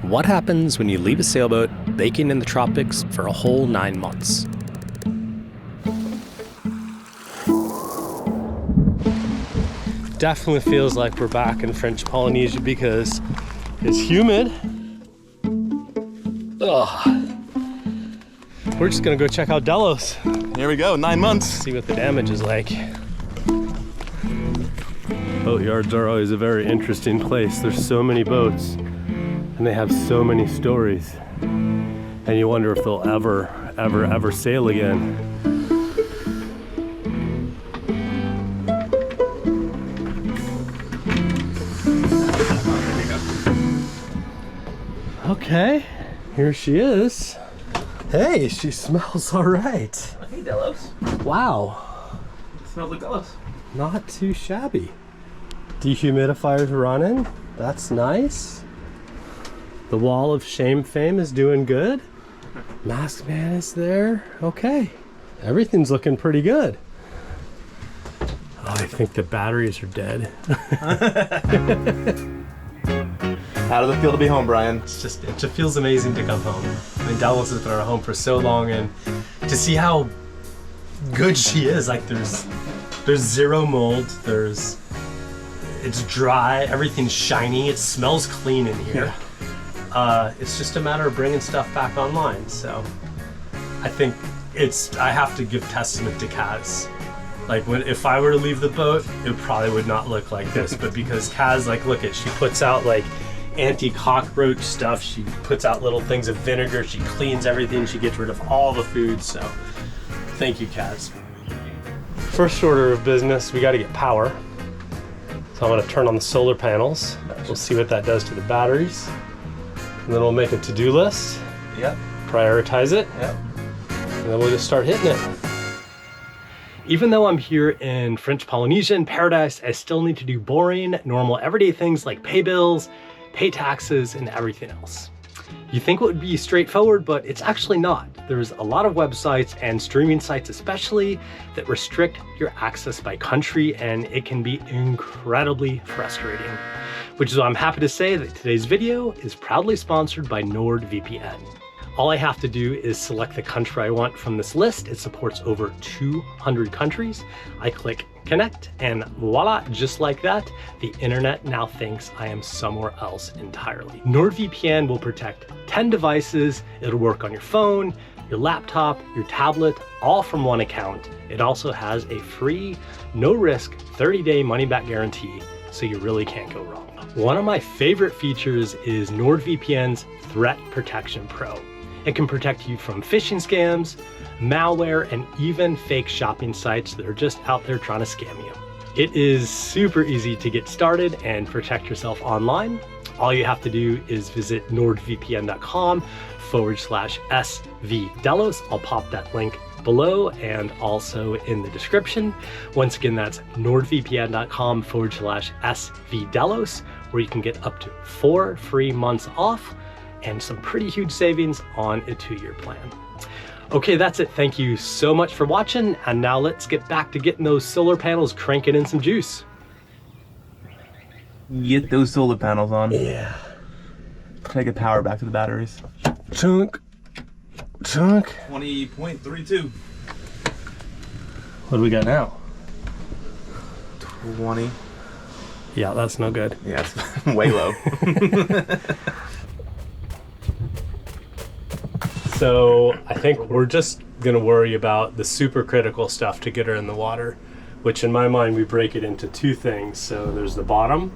What happens when you leave a sailboat baking in the tropics for a whole 9 months? Definitely feels like we're back in French Polynesia because it's humid. Ugh. We're just gonna go check out Delos. Here we go, 9 months. See what the damage is like. Boatyards are always a very interesting place. There's so many boats and they have so many stories. And you wonder if they'll ever sail again. Okay, here she is. Hey, she smells all right. Hey, Delos. Wow. It smells like Delos. Not too shabby. Dehumidifier's running. That's nice. The wall of shame fame is doing good. Mask man is there. Okay. Everything's looking pretty good. Oh, I think the batteries are dead. How does it feel to be home, Brian? It just feels amazing to come home. I mean, Delos has been our home for so long, and to see how good she is. Like there's zero mold. It's dry. Everything's shiny. It smells clean in here. Yeah. It's just a matter of bringing stuff back online. So I think I have to give testament to Kaz. Like if I were to leave the boat, it probably would not look like this. But because Kaz, like, look she puts out like anti-cockroach stuff. She puts out little things of vinegar. She cleans everything. She gets rid of all the food. So thank you, Kaz. First order of business, we got to get power. So I'm going to turn on the solar panels. We'll see what that does to the batteries. And then we'll make a to-do list. Yep. Prioritize it. Yep. And then we'll just start hitting it. Even though I'm here in French Polynesia in paradise, I still need to do boring, normal, everyday things like pay bills, pay taxes, and everything else. You think it would be straightforward, but it's actually not. There's a lot of websites and streaming sites especially that restrict your access by country, and it can be incredibly frustrating. Which is why I'm happy to say that today's video is proudly sponsored by NordVPN. All I have to do is select the country I want from this list. It supports over 200 countries. I click connect and voila, just like that, the internet now thinks I am somewhere else entirely. NordVPN will protect 10 devices. It'll work on your phone, your laptop, your tablet, all from one account. It also has a free, no risk, 30-day money-back guarantee, so you really can't go wrong. One of my favorite features is NordVPN's Threat Protection Pro. It can protect you from phishing scams, malware, and even fake shopping sites that are just out there trying to scam you. It is super easy to get started and protect yourself online. All you have to do is visit nordvpn.com/svdelos. I'll pop that link below and also in the description. Once again, that's nordvpn.com/svdelos, where you can get up to 4 free months off and some pretty huge savings on a 2-year plan. Okay, that's it. Thank you so much for watching, and now let's get back to getting those solar panels cranking in some juice. Get those solar panels on. Yeah. Try to get power back to the batteries. Chunk. 20.32. What do we got now? 20. Yeah, that's no good. Yeah, it's way low. So I think we're just gonna worry about the super critical stuff to get her in the water, which in my mind, we break it into 2 things. So there's the bottom,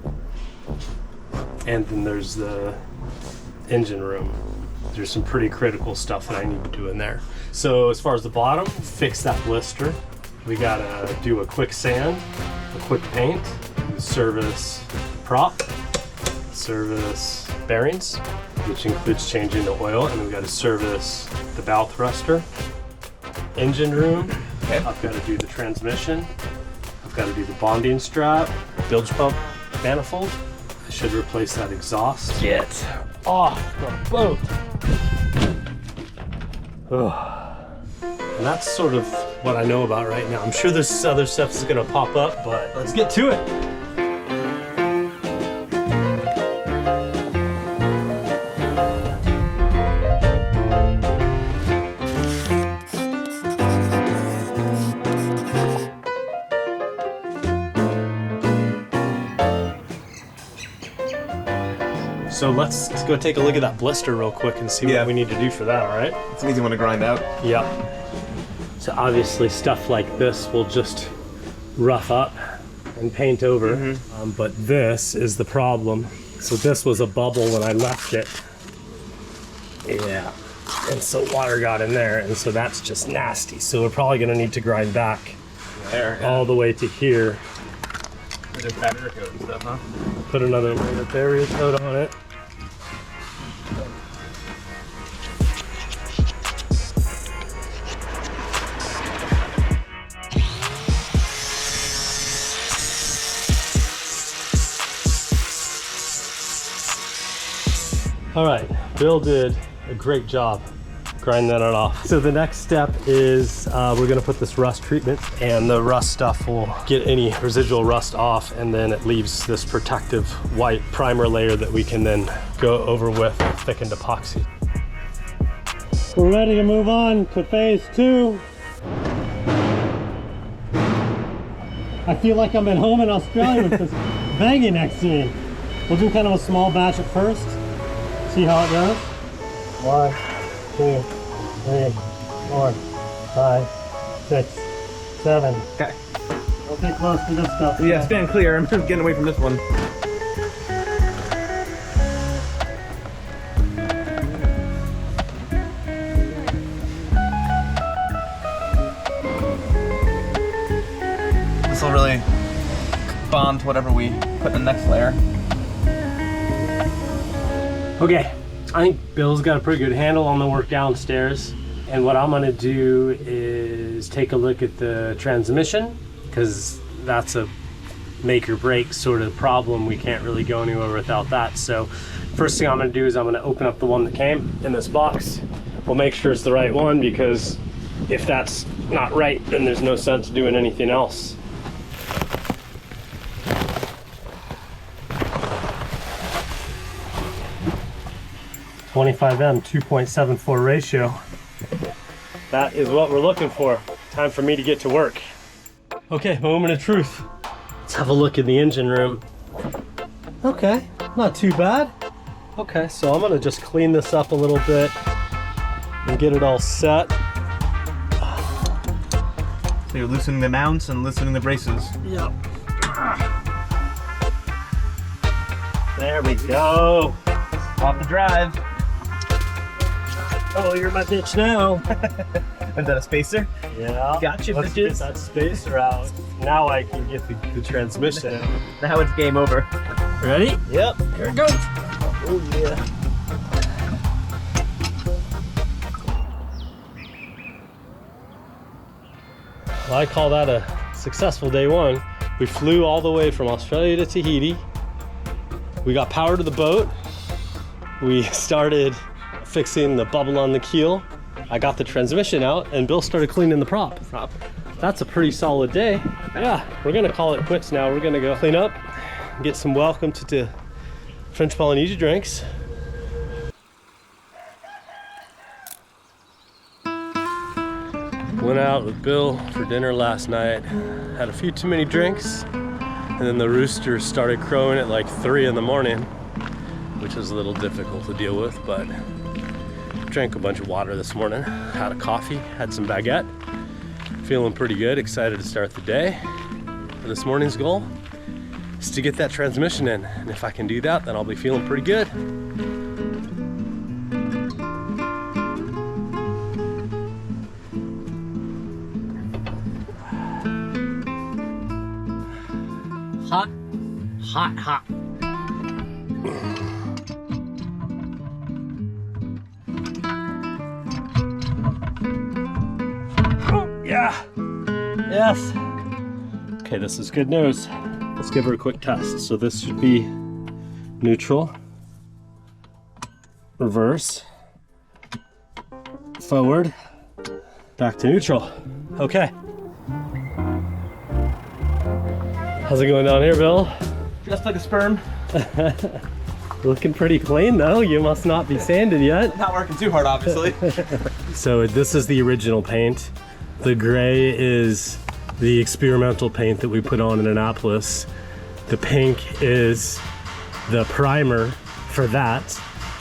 and then there's the engine room. There's some pretty critical stuff that I need to do in there. So as far as the bottom, fix that blister. We gotta do a quick sand, a quick paint, service prop, service bearings, which includes changing the oil, and then we got to service the bow thruster. Engine room, okay. I've got to do the transmission. I've got to do the bonding strap, bilge pump manifold. I should replace that exhaust. Get off the boat. And that's sort of what I know about right now. I'm sure there's other stuff that's gonna pop up, but let's get to it. So let's go take a look at that blister real quick and see what we need to do for that, all right? It's an easy one to grind out. Yep. So obviously stuff like this will just rough up and paint over, but this is the problem. So this was a bubble when I left it. Yeah, and so water got in there, and so that's just nasty. So we're probably gonna need to grind back all the way to here. With a barrier coat and stuff, huh? Put another layer of barrier coat on it. All right, Bill did a great job grinding that off. So the next step is we're gonna put this rust treatment, and the rust stuff will get any residual rust off, and then it leaves this protective white primer layer that we can then go over with thickened epoxy. We're ready to move on to phase 2. I feel like I'm at home in Australia with this baggie next to me. We'll do kind of a small batch at first. See how it goes? 1, 2, 3, 4, 5, 6, 7. Okay. Don't get close to this stuff. Yeah, stand clear. I'm getting away from this one. This will really bond to whatever we put in the next layer. Okay, I think Bill's got a pretty good handle on the work downstairs. And what I'm gonna do is take a look at the transmission, because that's a make or break sort of problem. We can't really go anywhere without that. So first thing I'm gonna do is I'm gonna open up the one that came in this box. We'll make sure it's the right one, because if that's not right, then there's no sense doing anything else. (25M) 2.74 ratio. That is what we're looking for. Time for me to get to work. Okay, moment of truth. Let's have a look in the engine room. Okay, not too bad. Okay, so I'm gonna just clean this up a little bit and get it all set. So you're loosening the mounts and loosening the braces. Yep. There we go. Off the drive. Oh, you're my bitch now. Is that a spacer? Yeah. Gotcha, Let's bitches. get that spacer out. Now I can get the transmission out. Now it's game over. Ready? Yep. Here it goes. Oh yeah. Well, I call that a successful day one. We flew all the way from Australia to Tahiti. We got power to the boat. We started fixing the bubble on the keel. I got the transmission out, and Bill started cleaning the prop. That's a pretty solid day. Yeah, we're gonna call it quits now. We're gonna go clean up, get some welcome to French Polynesia drinks. Went out with Bill for dinner last night. Had a few too many drinks, and then the roosters started crowing at like 3 in the morning, which was a little difficult to deal with, but drank a bunch of water this morning, had a coffee, had some baguette. Feeling pretty good, excited to start the day. And this morning's goal is to get that transmission in, and if I can do that, then I'll be feeling pretty good. Hot, hot, hot. Yeah. Yes. Okay, this is good news. Let's give her a quick test. So this should be neutral, reverse, forward, back to neutral. Okay. How's it going down here, Bill? Just like a sperm. Looking pretty clean though. You must not be sanded yet. Not working too hard, obviously. So this is the original paint. The gray is the experimental paint that we put on in Annapolis. The pink is the primer for that.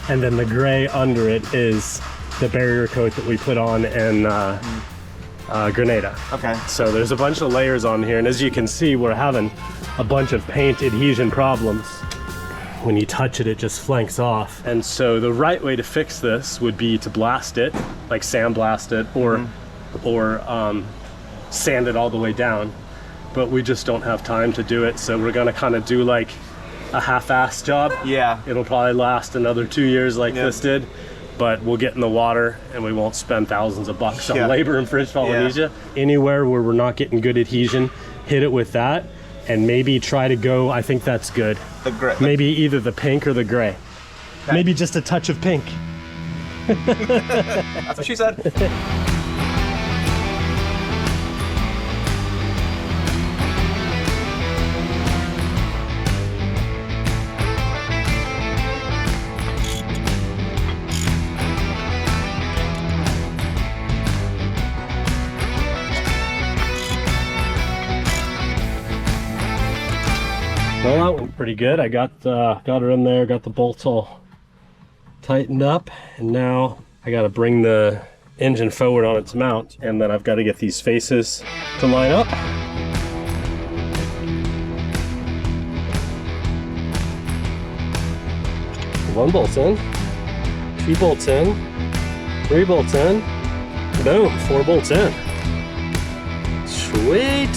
And then the gray under it is the barrier coat that we put on in Grenada. Okay. So there's a bunch of layers on here, and as you can see, we're having a bunch of paint adhesion problems. When you touch it, it just flanks off. And so the right way to fix this would be to blast it, like sandblast it, or sand it all the way down. But we just don't have time to do it, so we're gonna kind of do like a half-assed job. Yeah. It'll probably last another 2 years like this did, but we'll get in the water and we won't spend thousands of bucks on labor in French Polynesia. Anywhere where we're not getting good adhesion, hit it with that, and maybe try to go, I think that's good. The gray. Maybe either the pink or the gray. Okay. Maybe just a touch of pink. That's what she said. Well, that went pretty good. I got her in there, got the bolts all tightened up, and now I got to bring the engine forward on its mount, and then I've got to get these faces to line up. One bolt's in, 2 bolts in, 3 bolts in, boom, 4 bolts in. Sweet.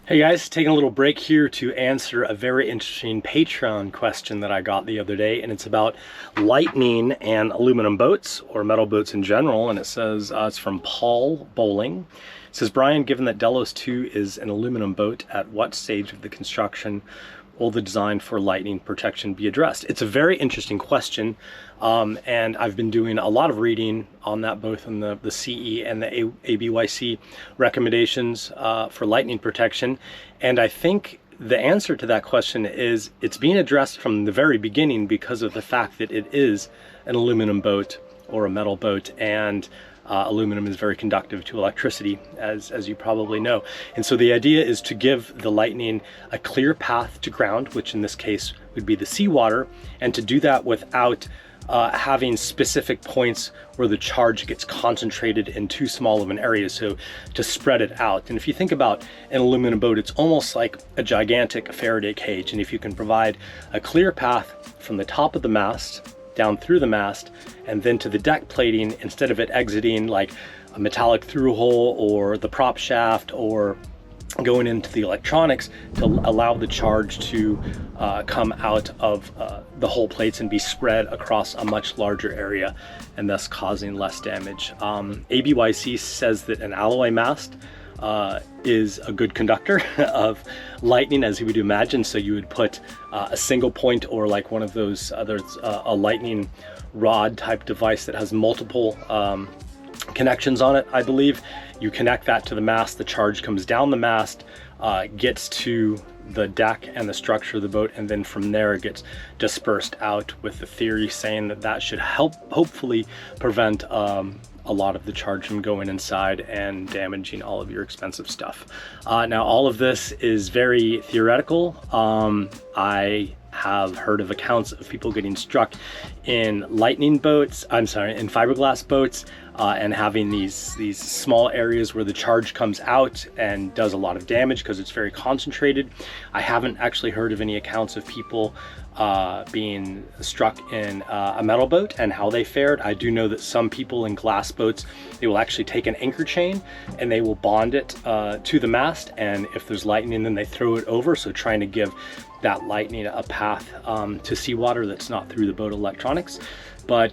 Hey guys, taking a little break here to answer a very interesting Patreon question that I got the other day, and it's about lightning and aluminum boats, or metal boats in general, and it says, it's from Paul Bowling. It says, Brian, given that Delos 2 is an aluminum boat, at what stage of the construction will the design for lightning protection be addressed? It's a very interesting question, and I've been doing a lot of reading on that, both in the CE and the ABYC recommendations for lightning protection. And I think the answer to that question is it's being addressed from the very beginning because of the fact that it is an aluminum boat or a metal boat, and aluminum is very conductive to electricity, as you probably know. And so the idea is to give the lightning a clear path to ground, which in this case would be the seawater, and to do that without having specific points where the charge gets concentrated in too small of an area, so to spread it out. And if you think about an aluminum boat, it's almost like a gigantic Faraday cage. And if you can provide a clear path from the top of the mast down through the mast and then to the deck plating, instead of it exiting like a metallic through hole or the prop shaft or going into the electronics, to allow the charge to come out of the hull plates and be spread across a much larger area, and thus causing less damage. ABYC says that an alloy mast is a good conductor of lightning, as you would imagine. So you would put a single point, or like one of those others, a lightning rod type device that has multiple connections on it, I believe. You connect that to the mast, the charge comes down the mast, gets to the deck and the structure of the boat, and then from there it gets dispersed out, with the theory saying that that should help hopefully prevent a lot of the charge from going inside and damaging all of your expensive stuff. Now, all of this is very theoretical. I have heard of accounts of people getting struck in lightning boats, in fiberglass boats, and having these small areas where the charge comes out and does a lot of damage because it's very concentrated. I haven't actually heard of any accounts of people being struck in a metal boat and how they fared. I do know that some people in glass boats, they will actually take an anchor chain and they will bond it to the mast, and if there's lightning, then they throw it over, so trying to give that lightning a path to seawater that's not through the boat electronics. But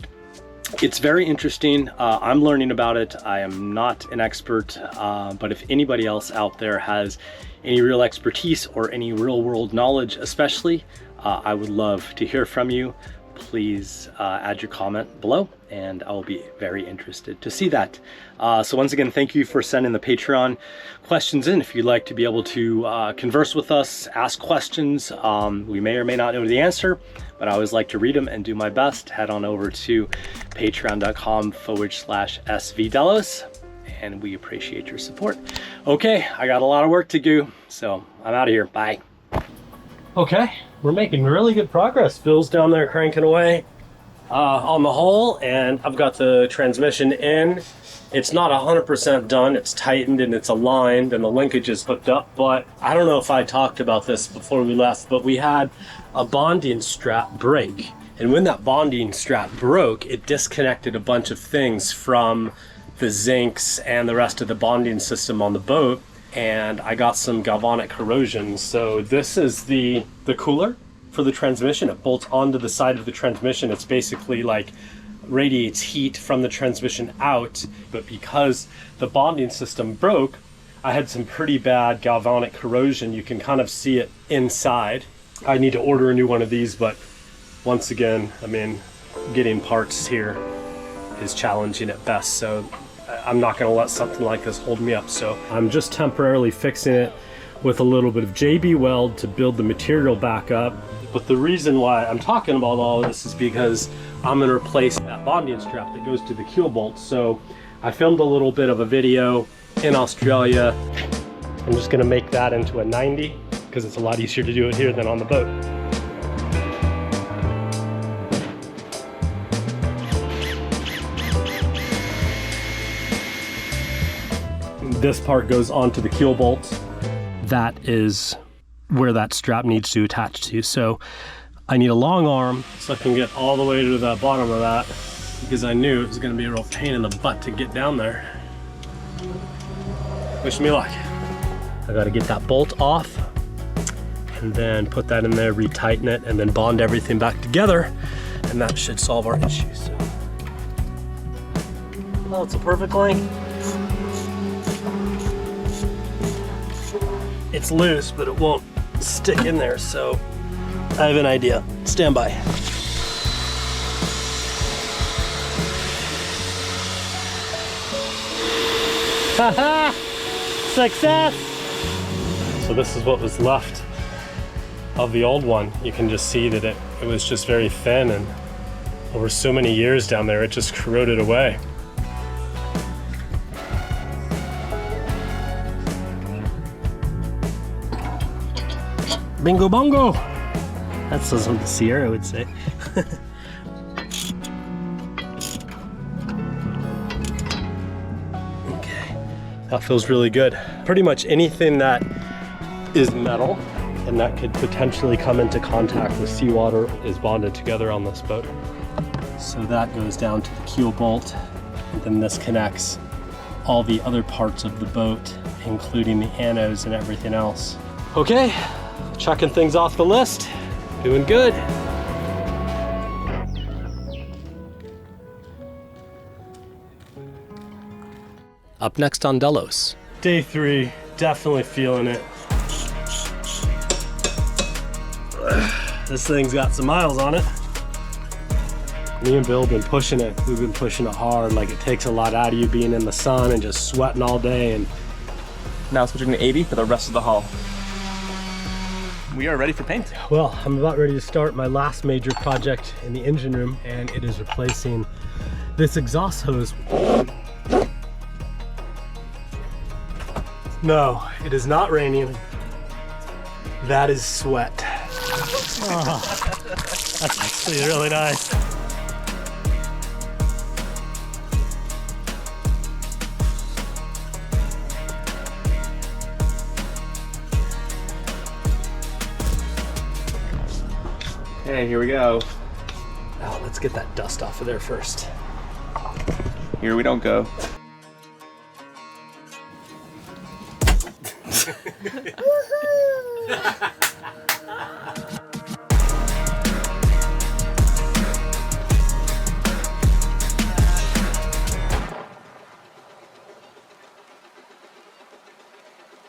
it's very interesting. I'm learning about it. I am not an expert, but if anybody else out there has any real expertise or any real world knowledge especially, I would love to hear from you. Please add your comment below, and I'll be very interested to see that. So once again, thank you for sending the Patreon questions in. If you'd like to be able to converse with us, ask questions, we may or may not know the answer, but I always like to read them and do my best. Head on over to patreon.com/svdelos, and we appreciate your support. Okay, I got a lot of work to do, so I'm out of here. Bye. Okay, we're making really good progress. Bill's down there cranking away on the hull, and I've got the transmission in. It's not 100% done. It's tightened and it's aligned and the linkage is hooked up, but I don't know if I talked about this before we left, but we had a bonding strap break. And when that bonding strap broke, it disconnected a bunch of things from the zincs and the rest of the bonding system on the boat, and I got some galvanic corrosion. So this is the cooler for the transmission. It bolts onto the side of the transmission. It's basically like radiates heat from the transmission out, but because the bonding system broke, I had some pretty bad galvanic corrosion. You can kind of see it inside. I need to order a new one of these, but once again, I mean, getting parts here is challenging at best, so I'm not going to let something like this hold me up. So I'm just temporarily fixing it with a little bit of JB weld to build the material back up. But the reason why I'm talking about all of this is because I'm going to replace that bonding strap that goes to the keel bolt. So I filmed a little bit of a video in Australia. I'm just going to make that into a 90 because it's a lot easier to do it here than on the boat. This part goes onto the keel bolt. That is where that strap needs to attach to. So I need a long arm so I can get all the way to the bottom of that, because I knew it was going to be a real pain in the butt to get down there. Wish me luck. I got to get that bolt off and then put that in there, retighten it, and then bond everything back together, and that should solve our issues. So. Oh, it's a perfect length. It's loose, but it won't stick in there, so I have an idea. Stand by. Haha! Success! So this is what was left of the old one. You can just see that it was just very thin, and over so many years down there, it just corroded away. Bingo bongo! That's what the Sierra would say. Okay, that feels really good. Pretty much anything that is metal and that could potentially come into contact with seawater is bonded together on this boat. So that goes down to the keel bolt, and then this connects all the other parts of the boat, including the anodes and everything else. Okay. Checking things off the list, doing good. Up next on Delos. Day 3, definitely feeling it. This thing's got some miles on it. Me and Bill have been pushing it. We've been pushing it hard. Like, it takes a lot out of you being in the sun and just sweating all day. And now switching to 80 for the rest of the hull. We are ready for paint. Well, I'm about ready to start my last major project in the engine room, and it is replacing this exhaust hose. No, it is not raining. That is sweat. Oh, that's actually really nice. Okay, here we go. Now let's get that dust off of there first. Here we don't go. Woohoo!